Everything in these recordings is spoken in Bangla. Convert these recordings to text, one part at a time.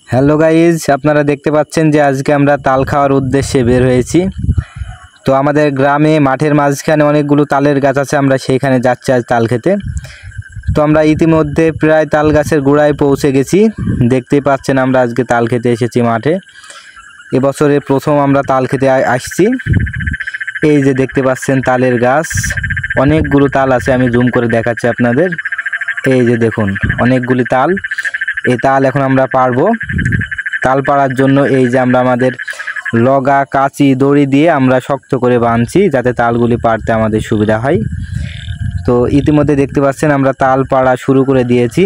হ্যালো গাইজ, আপনারা দেখতে পাচ্ছেন যে আজকে আমরা তাল খাওয়ার উদ্দেশ্যে বের হয়েছি। তো আমাদের গ্রামে মাঠের মাঝখানে অনেকগুলো তালের গাছ আছে, আমরা সেইখানে যাচ্ছি আজ তাল খেতে। তো আমরা ইতিমধ্যে প্রায় তাল গাছের গোড়ায় পৌঁছে গেছি। দেখতেই পাচ্ছেন আমরা আজকে তাল খেতে এসেছি মাঠে। এবছরে প্রথম আমরা তাল খেতে আসছি। এই যে দেখতে পাচ্ছেন তালের গাছ, অনেকগুলো তাল আছে, আমি জুম করে দেখাচ্ছি আপনাদের। এই যে দেখুন অনেকগুলি তাল। এই তাল এখন আমরা পারবো। তাল পাড়ার জন্য এই যে আমরা আমাদের লগা, কাঁচি, দড়ি দিয়ে আমরা শক্ত করে বাঁধছি যাতে তালগুলি পাড়তে আমাদের সুবিধা হয়। তো ইতিমধ্যে দেখতে পাচ্ছেন আমরা তাল পাড়া শুরু করে দিয়েছি।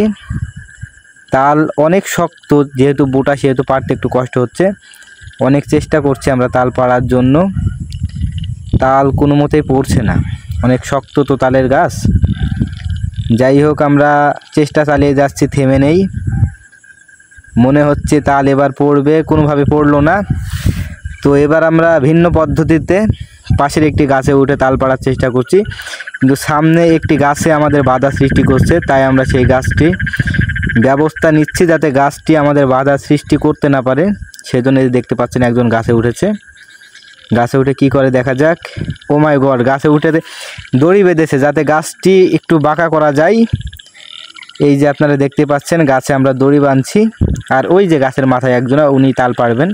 তাল অনেক শক্ত, যেহেতু বোটা সেহেতু পাড়তে একটু কষ্ট হচ্ছে। অনেক চেষ্টা করছি আমরা তাল পাড়ার জন্য, তাল কোনো মতেই পড়ছে না, অনেক শক্ত তো তালের গাছ। যাই হোক, আমরা চেষ্টা চালিয়ে যাচ্ছি, থেমে নেই। মনে হচ্ছে তাল এবার পড়বে, কোনোভাবে পড়লো না। তো এবার আমরা ভিন্ন পদ্ধতিতে পাশের একটি গাছে উঠে তাল পাড়ার চেষ্টা করছি, কিন্তু সামনে একটি গাছে আমাদের বাধা সৃষ্টি করছে, তাই আমরা সেই গাছটি ব্যবস্থা নিচ্ছি যাতে গাছটি আমাদের বাধা সৃষ্টি করতে না পারে। সেজন্য দেখতে পাচ্ছেন একজন গাছে উঠেছে। গাছে উঠে কি করে দেখা যাক। ও মাই গড, গাছে উঠে দড়ি বেঁধেছে যাতে গাছটি একটু বাঁকা করা যায়। এই যে আপনারা দেখতে পাচ্ছেন গাছে আমরা দড়ি বাঁধছি, আর ওই যে গাছের মাথায় একজন, উনি তাল পাড়বেন।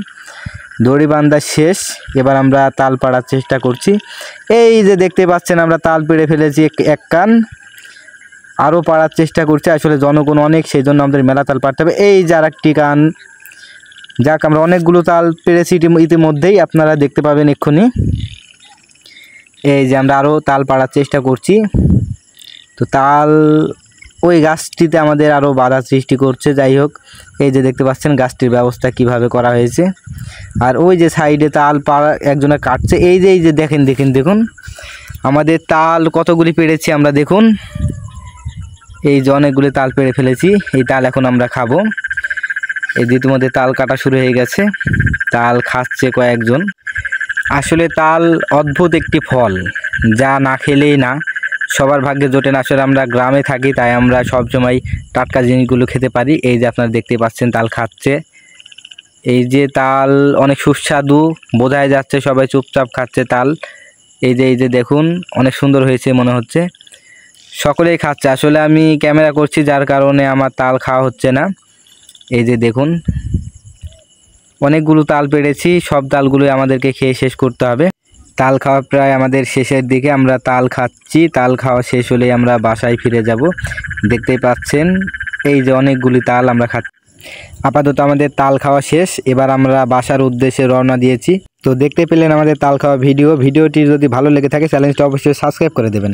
দড়ি বাঁধা শেষ, এবার আমরা তাল পাড়ার চেষ্টা করছি। এই যে দেখতে পাচ্ছেন আমরা তাল পেড়ে ফেলেছি এক কান, আরও পাড়ার চেষ্টা করছি। আসলে জনগণ অনেক, সেই জন্য আমাদের মেলা তাল পাড়তে হবে। এই যে আর একটি কান। যাক, আমরা অনেকগুলো তাল পেড়েছি ইতিমধ্যেই, আপনারা দেখতে পাবেন এক্ষুনি। এই যে আমরা আরও তাল পাড়ার চেষ্টা করছি। তো তাল ওই গাছটিতে আমাদের আরও বাধা সৃষ্টি করছে। যাই হোক, এই যে দেখতে পাচ্ছেন গাছটির ব্যবস্থা কিভাবে করা হয়েছে। আর ওই যে সাইডে তাল পাড়া একজনে কাটছে। এই যে দেখুন আমাদের তাল কতগুলি পেড়েছি আমরা, দেখুন এই যে অনেকগুলি তাল পেড়ে ফেলেছি। এই তাল এখন আমরা খাবো। এই যে ইতিমধ্যে তাল কাটা শুরু হয়ে গেছে, তাল খাচ্ছে কয়েকজন। আসলে তাল অদ্ভুত একটি ফল, যা না খেলেই না, সবার ভাগ্যে জোটে না। আসলে আমরা গ্রামে থাকি, তাই আমরা সবসময় টাটকা জিনিসগুলো খেতে পারি। এই যে আপনারা দেখতে পাচ্ছেন তাল খাচ্ছে। এই যে তাল অনেক সুস্বাদু, বোঝাই যাচ্ছে সবাই চুপচাপ খাচ্ছে তাল। এই যে দেখুন অনেক সুন্দর হয়েছে মনে হচ্ছে, সকলেই খাচ্ছে। আসলে আমি ক্যামেরা করছি যার কারণে আমার তাল খাওয়া হচ্ছে না। এই যে দেখুন অনেকগুলো তাল পেড়েছি, সব তালগুলোই আমাদেরকে খেয়ে শেষ করতে হবে। তাল খাওয়া প্রায় আমাদের শেষের দিকে, আমরা তাল খাচ্ছি। তাল খাওয়া শেষ হলেই আমরা বাসায় ফিরে যাব। দেখতেই পাচ্ছেন এই যে অনেকগুলি তাল আমরা খাচ্ছি। আপাতত আমাদের তাল খাওয়া শেষ, এবার আমরা বাসার উদ্দেশ্যে রওনা দিয়েছি। তো দেখতে পেলেন আমাদের তাল খাওয়া ভিডিওটি যদি ভালো লেগে থাকে চ্যানেলটা অবশ্যই সাবস্ক্রাইব করে দেবেন।